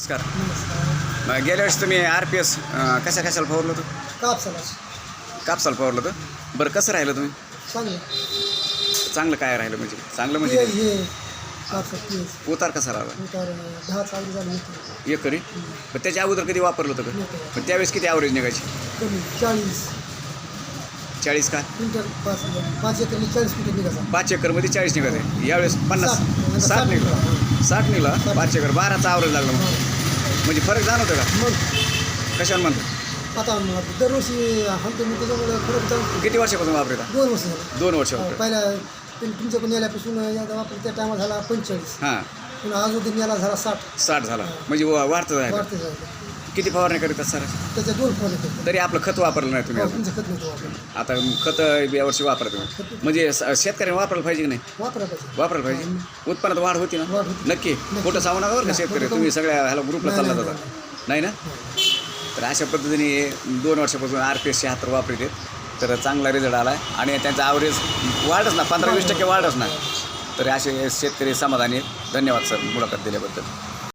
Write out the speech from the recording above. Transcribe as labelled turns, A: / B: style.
A: नमस्कार.
B: नमस्कार.
A: मग गेल्या वर्षी तुम्ही RPS कशाला फवारलं होतं?
B: कापसाला
A: कापसाला फवारलं होतं. बरं कसं राहिलं तुम्ही?
B: चांगलं
A: चांगलं काय राहिलं म्हणजे? चांगलं
B: हे
A: म्हणजे
B: हे कापसात तेच
A: उतार कसा राहिला?
B: उतार 10 चांगली झाली होती.
A: एकरी? पण त्याच्या अगोदर कधी वापरलं होतं का? पण त्यावेळेस किती ॲव्हरेज निघायची?
B: कमी 40
A: 40 का?
B: क्विंटल 5 एकरनी 40 क्विंटल निघायचा.
A: 5 एकरमध्ये 40 निघाले. यावेळेस 50
B: 60
A: 60 निघाला.
B: हां.
A: 60 निघाला. 5 एकर 12चा ॲव्हरेज लागला मग. म्हणजे फरक जाणवतं का?
B: मग
A: कशाला म्हणतो?
B: आता दरवर्षी हाणतो मी त्याच्यामुळे फरक जाणतो.
A: किती वर्षापासून वापरता?
B: 2 वर्ष झालं.
A: 2 वर्षापासून.
B: पहिला तुमच्याकडून नेल्यापासून एकदा वापरलं त्या टायमाला झाला 45.
A: हां,
B: पुन्हा अजून नेला झाला 60.
A: 60 झाला. म्हणजे वाढतं आहे.
B: वाढते झालं.
A: किती फवारणी करीत सर?
B: त्याच्या 2 फवारणी केल्या.
A: तरी आपलं खत वापरलं नाही तुम्ही अजून.
B: तुमचं खत नव्हतं वापरलं.
A: आता खत यावर्षी वापरत तुम्ही. म्हणजे शेतकऱ्यांनी वापरायला पाहिजे की नाही?
B: वापरा पाहिजे.
A: वापरायला पाहिजे. उत्पन्नात वाढ होती ना?
B: वाढ होती.
A: नक्की. खोटं सांगू नका बरं का शेतकरी. तुम्ही सगळ्या ह्याला ग्रुपला चालला जाता. नाही ना? तर अशा पद्धतीने 2 वर्षापासून RPS 76 वापरते. तर चांगला रिझल्ट आला आहे आणि त्यांचा ॲव्हरेज वाढच ना 15-20% वाढच ना. तर असे शेतकरी समाधानी आहेत. धन्यवाद सर मुलाखत दिल्याबद्दल.